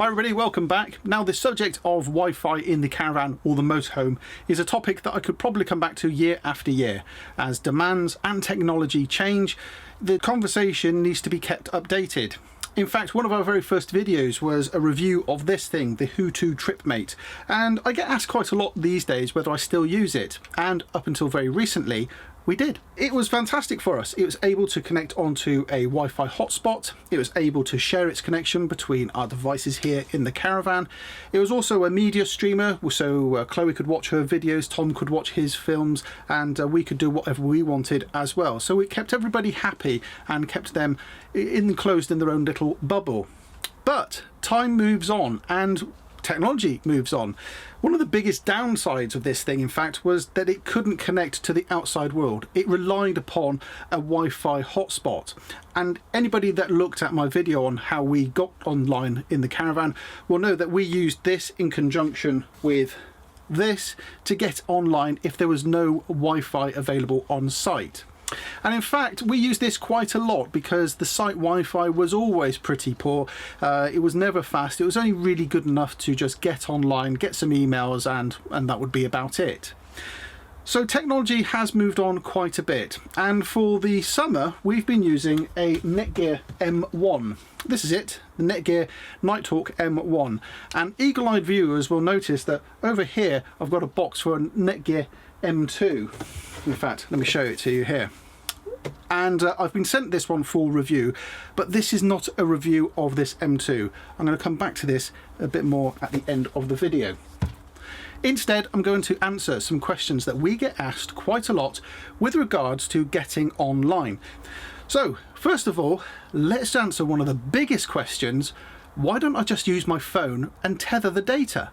Hi everybody, welcome back. Now the subject of Wi-Fi in the caravan or the motorhome is a topic that I could probably come back to year after year. As demands and technology change, the conversation needs to be kept updated. In fact, one of our very first videos was a review of this thing, the Hutu TripMate, and I get asked quite a lot these days whether I still use it, and up until very recently we did. It was fantastic for us. It was able to connect onto a Wi-Fi hotspot. It was able to share its connection between our devices here in the caravan. It was also a media streamer, so Chloe could watch her videos, Tom could watch his films, and we could do whatever we wanted as well. So it kept everybody happy and kept them enclosed in their own little bubble. But time moves on and technology moves on. One of the biggest downsides of this thing, in fact, was that it couldn't connect to the outside world. It relied upon a Wi-Fi hotspot. And anybody that looked at my video on how we got online in the caravan will know that we used this in conjunction with this to get online if there was no Wi-Fi available on site. And in fact, we used this quite a lot because the site Wi-Fi was always pretty poor. It was never fast. It was only really good enough to just get online, get some emails, and that would be about it. So technology has moved on quite a bit, and for the summer we've been using a Netgear M1. This is it, the Netgear Nighthawk M1, and eagle-eyed viewers will notice that over here I've got a box for a Netgear M2. In fact, let me show it to you here. And I've been sent this one for review, but this is not a review of this M2. I'm going to come back to this a bit more at the end of the video. Instead, I'm going to answer some questions that we get asked quite a lot with regards to getting online. So, first of all, let's answer one of the biggest questions. Why don't I just use my phone and tether the data?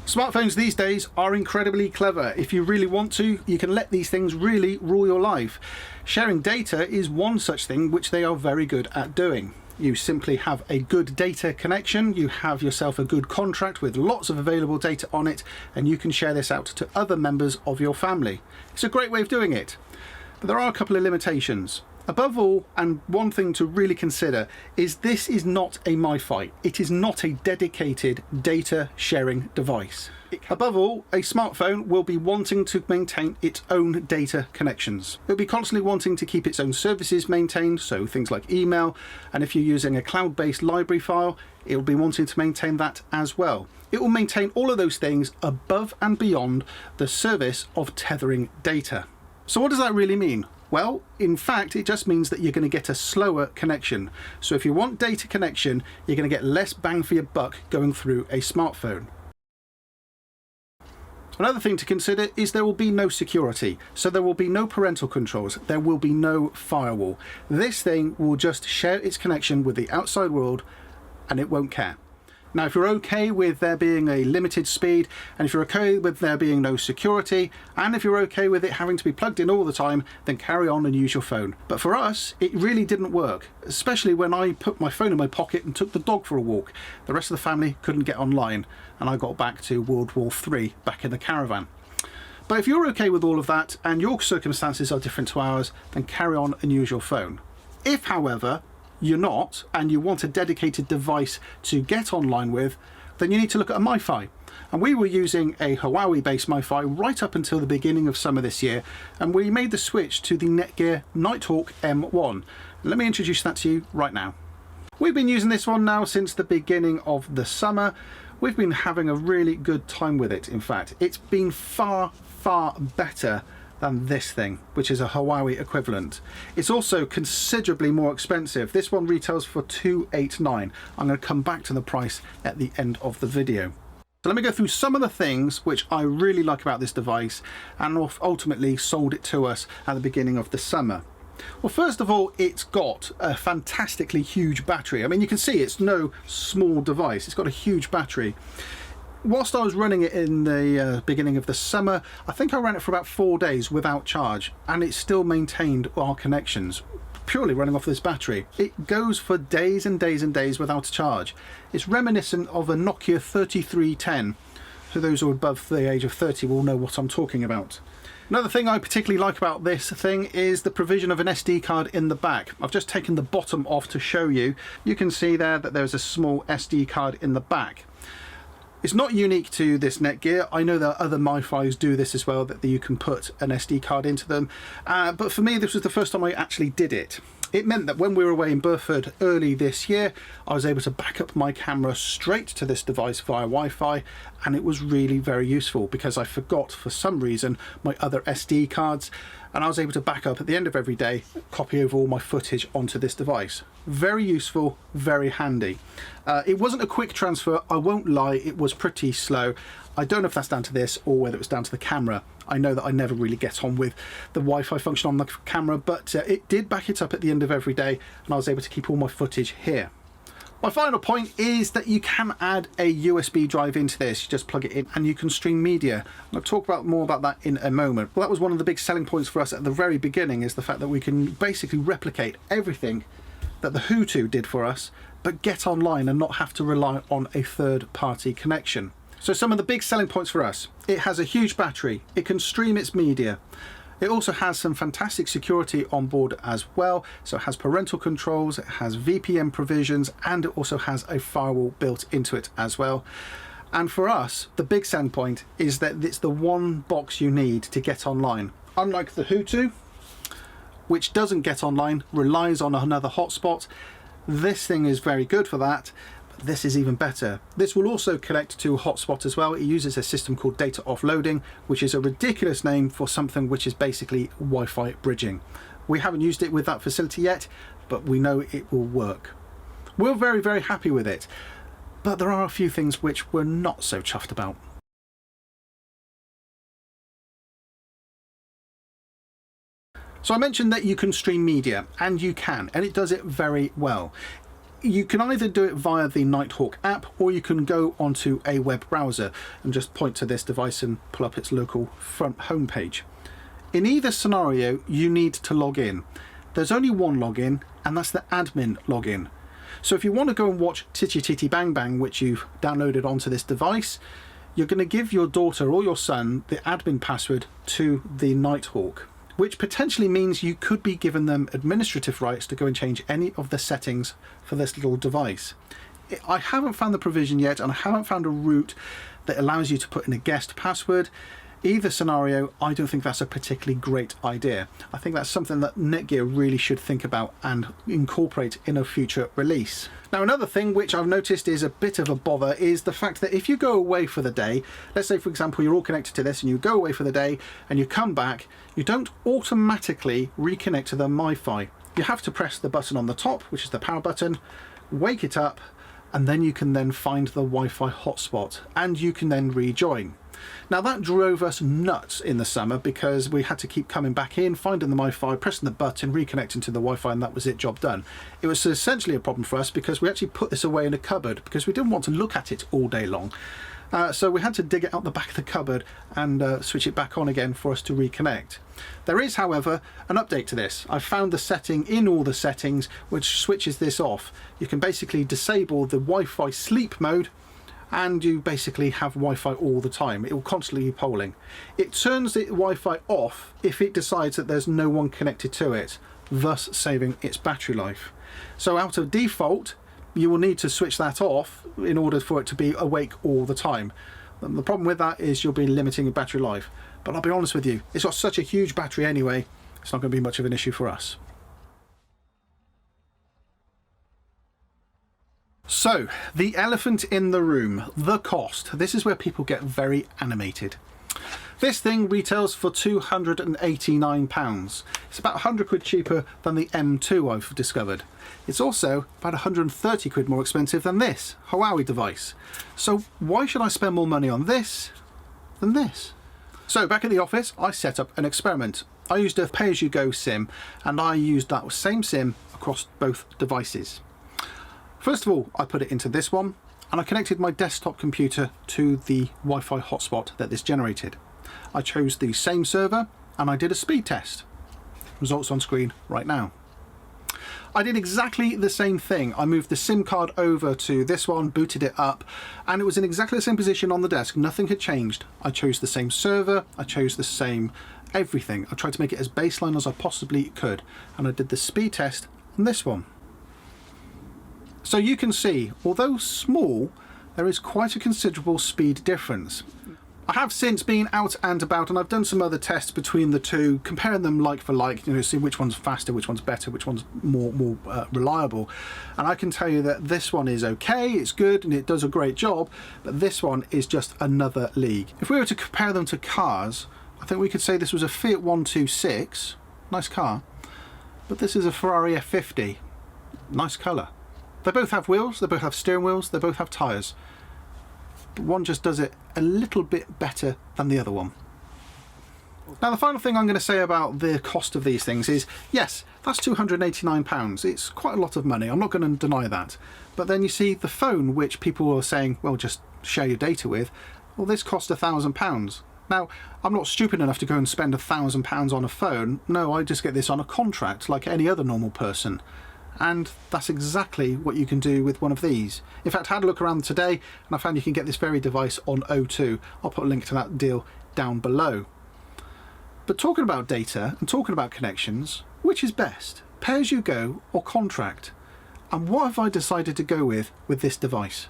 Smartphones these days are incredibly clever. If you really want to, you can let these things really rule your life. Sharing data is one such thing which they are very good at doing. You simply have a good data connection, you have yourself a good contract with lots of available data on it, and you can share this out to other members of your family. It's a great way of doing it. But there are a couple of limitations. Above all, and one thing to really consider, is this is not a MiFi. It is not a dedicated data sharing device. Above all, a smartphone will be wanting to maintain its own data connections. It'll be constantly wanting to keep its own services maintained, so things like email, and if you're using a cloud-based library file, it'll be wanting to maintain that as well. It will maintain all of those things above and beyond the service of tethering data. So what does that really mean? Well, in fact, it just means that you're going to get a slower connection. So if you want data connection, you're going to get less bang for your buck going through a smartphone. Another thing to consider is there will be no security. So there will be no parental controls. There will be no firewall. This thing will just share its connection with the outside world and it won't care. Now, if you're okay with there being a limited speed, and if you're okay with there being no security, and if you're okay with it having to be plugged in all the time, then carry on and use your phone. But for us, it really didn't work, especially when I put my phone in my pocket and took the dog for a walk. The rest of the family couldn't get online, and I got back to World War III back in the caravan. But if you're okay with all of that, and your circumstances are different to ours, then carry on and use your phone. If, however, you're not, and you want a dedicated device to get online with, then you need to look at a MiFi. And we were using a Huawei-based MiFi right up until the beginning of summer this year, and we made the switch to the Netgear Nighthawk M1. Let me introduce that to you right now. We've been using this one now since the beginning of the summer. We've been having a really good time with it, in fact. It's been far, far better than this thing, which is a Huawei equivalent. It's also considerably more expensive. This one retails for $289. I'm going to come back to the price at the end of the video. So let me go through some of the things which I really like about this device and ultimately sold it to us at the beginning of the summer. Well, first of all, it's got a fantastically huge battery. I mean, you can see it's no small device. It's got a huge battery. Whilst I was running it in the beginning of the summer, I think I ran it for about 4 days without charge, and it still maintained our connections, purely running off this battery. It goes for days and days and days without a charge. It's reminiscent of a Nokia 3310. So those who are above the age of 30 will know what I'm talking about. Another thing I particularly like about this thing is the provision of an SD card in the back. I've just taken the bottom off to show you. You can see there that there's a small SD card in the back. It's not unique to this Netgear. I know that other MiFis do this as well, that you can put an SD card into them. But for me, this was the first time I actually did it. It meant that when we were away in Burford early this year, I was able to back up my camera straight to this device via Wi-Fi, and it was really very useful because I forgot for some reason my other SD cards, and I was able to back up at the end of every day, copy over all my footage onto this device. Very useful, very handy. It wasn't a quick transfer, I won't lie, it was pretty slow. I don't know if that's down to this or whether it was down to the camera. I know that I never really get on with the Wi-Fi function on the camera, but it did back it up at the end of every day, and I was able to keep all my footage here. My final point is that you can add a USB drive into this. You just plug it in and you can stream media. I'll talk more about that in a moment. Well, that was one of the big selling points for us at the very beginning, is the fact that we can basically replicate everything that the Hutu did for us, but get online and not have to rely on a third-party connection. So some of the big selling points for us: it has a huge battery, it can stream its media, it also has some fantastic security on board as well. So it has parental controls, it has VPN provisions, and it also has a firewall built into it as well. And for us, the big selling point is that it's the one box you need to get online. Unlike the Hutu, which doesn't get online, relies on another hotspot, this thing is very good for that. This is even better. This will also connect to a hotspot as well. It uses a system called data offloading, which is a ridiculous name for something which is basically Wi-Fi bridging. We haven't used it with that facility yet, but we know it will work. We're very, very happy with it, but there are a few things which we're not so chuffed about. So I mentioned that you can stream media, and you can, and it does it very well. You can either do it via the Nighthawk app, or you can go onto a web browser and just point to this device and pull up its local front homepage. In either scenario, you need to log in. There's only one login, and that's the admin login. So if you want to go and watch Titty Titty Bang Bang, which you've downloaded onto this device, you're going to give your daughter or your son the admin password to the Nighthawk, which potentially means you could be given them administrative rights to go and change any of the settings for this little device. I haven't found the provision yet, and I haven't found a route that allows you to put in a guest password. Either scenario, I don't think that's a particularly great idea. I think that's something that Netgear really should think about and incorporate in a future release. Now, another thing which I've noticed is a bit of a bother is the fact that if you go away for the day, let's say for example you're all connected to this and you go away for the day and you come back, you don't automatically reconnect to the MiFi. You have to press the button on the top, which is the power button, wake it up, and then you can then find the Wi-Fi hotspot and you can then rejoin. Now that drove us nuts in the summer because we had to keep coming back in, finding the MiFi, pressing the button, reconnecting to the Wi-Fi, and that was it, job done. It was essentially a problem for us because we actually put this away in a cupboard because we didn't want to look at it all day long. So we had to dig it out the back of the cupboard and switch it back on again for us to reconnect. There is, however, an update to this. I found the setting in all the settings which switches this off. You can basically disable the Wi-Fi sleep mode, and you basically have Wi-Fi all the time. It will constantly be polling. It turns the Wi-Fi off if it decides that there's no one connected to it, thus saving its battery life. So out of default, you will need to switch that off in order for it to be awake all the time. The problem with that is you'll be limiting your battery life. But I'll be honest with you, it's got such a huge battery anyway, it's not going to be much of an issue for us. So, the elephant in the room, the cost. This is where people get very animated. This thing retails for £289. It's about 100 quid cheaper than the M2 I've discovered. It's also about 130 quid more expensive than this Huawei device. So why should I spend more money on this than this? So back at the office, I set up an experiment. I used a pay-as-you-go SIM, and I used that same SIM across both devices. First of all, I put it into this one, and I connected my desktop computer to the Wi-Fi hotspot that this generated. I chose the same server, and I did a speed test. Results on screen right now. I did exactly the same thing. I moved the SIM card over to this one, booted it up, and it was in exactly the same position on the desk. Nothing had changed. I chose the same server, I chose the same everything. I tried to make it as baseline as I possibly could, and I did the speed test on this one. So you can see, although small, there is quite a considerable speed difference. I have since been out and about, and I've done some other tests between the two, comparing them like for like, you know, see which one's faster, which one's better, which one's more reliable. And I can tell you that this one is okay, it's good, and it does a great job, but this one is just another league. If we were to compare them to cars, I think we could say this was a Fiat 126, nice car, but this is a Ferrari F50, nice colour. They both have wheels, they both have steering wheels, they both have tyres. But one just does it a little bit better than the other one. Now the final thing I'm going to say about the cost of these things is, yes, that's £289. It's quite a lot of money, I'm not going to deny that. But then you see the phone, which people are saying, well, just share your data with, well, this cost £1,000. Now, I'm not stupid enough to go and spend £1,000 on a phone. No, I just get this on a contract like any other normal person. And that's exactly what you can do with one of these. In fact, I had a look around today and I found you can get this very device on O2. I'll put a link to that deal down below. But talking about data and talking about connections, which is best? Pay-as-you-go or contract? And what have I decided to go with this device?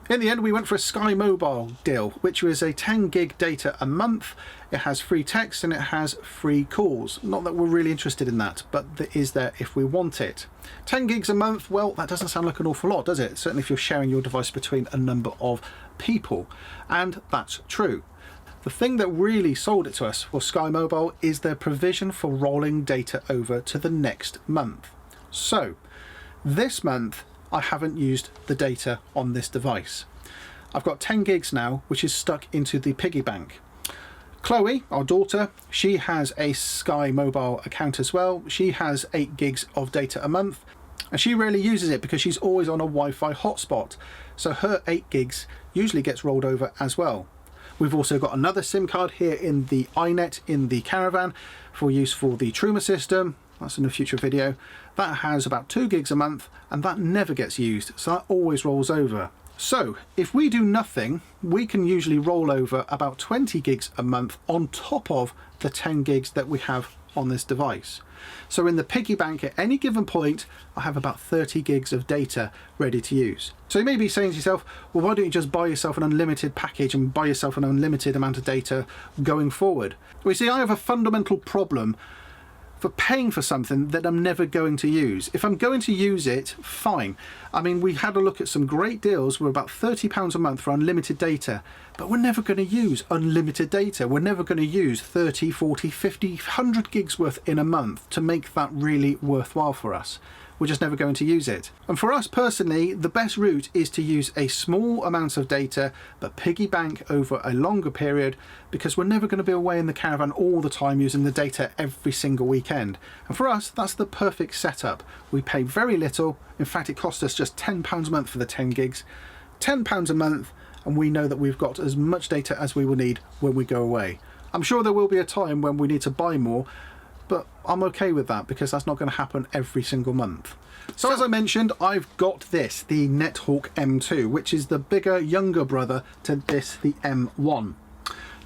In the end, we went for a Sky Mobile deal, which was a 10 gig data a month. It has free text and it has free calls. Not that we're really interested in that, but it is there if we want it. 10 gigs a month, well, that doesn't sound like an awful lot, does it? Certainly if you're sharing your device between a number of people. And that's true. The thing that really sold it to us for Sky Mobile is their provision for rolling data over to the next month. So, this month, I haven't used the data on this device. I've got 10 gigs now, which is stuck into the piggy bank. Chloe, our daughter, she has a Sky Mobile account as well. She has 8 gigs of data a month, and she rarely uses it because she's always on a Wi-Fi hotspot. So her 8 gigs usually gets rolled over as well. We've also got another SIM card here in the iNet in the caravan for use for the Truma system. That's in a future video. That has about 2 gigs a month, and that never gets used, so that always rolls over. So if we do nothing, we can usually roll over about 20 gigs a month on top of the 10 gigs that we have on this device. So in the piggy bank at any given point, I have about 30 gigs of data ready to use. So you may be saying to yourself, well, why don't you just buy yourself an unlimited package and buy yourself an unlimited amount of data going forward? Well, you see, I have a fundamental problem for paying for something that I'm never going to use. If I'm going to use it, fine. I mean, we had a look at some great deals. We're about £30 a month for unlimited data, but we're never going to use unlimited data. We're never going to use 30, 40, 50, 100 gigs worth in a month to make that really worthwhile for us. We're just never going to use it. And for us personally, the best route is to use a small amount of data, but piggy bank over a longer period, because we're never going to be away in the caravan all the time using the data every single weekend. And for us, that's the perfect setup. We pay very little. In fact, it costs us just £10 a month for the 10 gigs. £10 a month, and we know that we've got as much data as we will need when we go away. I'm sure there will be a time when we need to buy more, but I'm okay with that because that's not going to happen every single month. So as I mentioned, I've got this, the Nighthawk M2, which is the bigger, younger brother to this, the M1.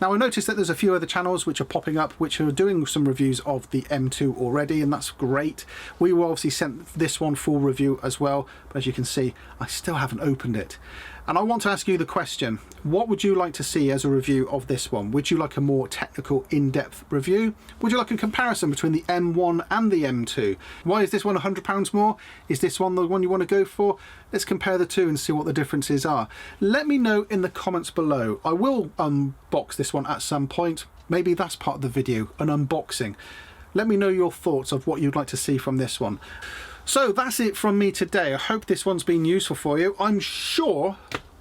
Now I noticed that there's a few other channels which are popping up which are doing some reviews of the M2 already, and that's great. We were obviously sent this one for review as well, but as you can see, I still haven't opened it. And I want to ask you the question, what would you like to see as a review of this one? Would you like a more technical, in-depth review? Would you like a comparison between the M1 and the M2? Why is this one £100 more? Is this one the one you want to go for? Let's compare the two and see what the differences are. Let me know in the comments below. I will unbox this one at some point. Maybe that's part of the video, an unboxing. Let me know your thoughts of what you'd like to see from this one. So that's it from me today. I hope this one's been useful for you. I'm sure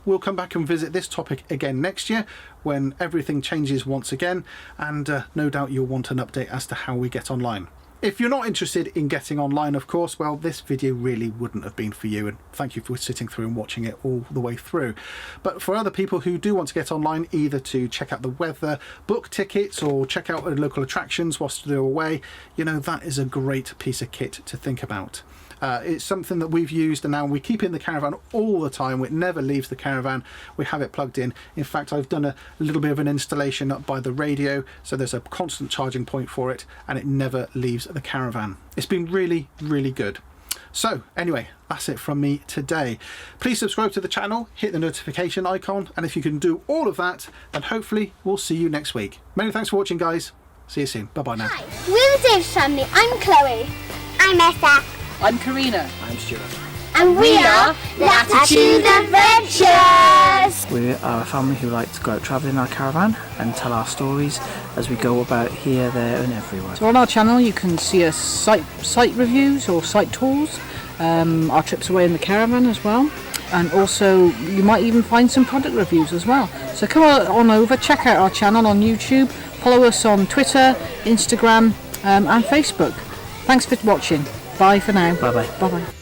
we'll come back and visit this topic again next year when everything changes once again, and no doubt you'll want an update as to how we get online. If you're not interested in getting online, of course, well, this video really wouldn't have been for you, and thank you for sitting through and watching it all the way through. But for other people who do want to get online, either to check out the weather, book tickets, or check out local attractions whilst they're away, you know, that is a great piece of kit to think about. It's something that we've used and now we keep in the caravan all the time. It never leaves the caravan. We have it plugged in. In fact, I've done a little bit of an installation up by the radio, so there's a constant charging point for it, and it never leaves the caravan. It's been really, really good. So anyway, that's it from me today. Please subscribe to the channel, hit the notification icon, and if you can do all of that, then hopefully we'll see you next week. Many thanks for watching, guys. See you soon. Bye-bye now. Hi, we're the Davis family. I'm Chloe. I'm Esther. I'm Karina. I'm Stuart. And we are Latitude Adventures. We are a family who like to go out travelling in our caravan and tell our stories as we go about here, there and everywhere. So on our channel you can see us site reviews or site tours, our trips away in the caravan as well, and also you might even find some product reviews as well. So come on over, check out our channel on YouTube, follow us on Twitter, Instagram and Facebook. Thanks for watching. Bye for now. Bye bye. Bye bye.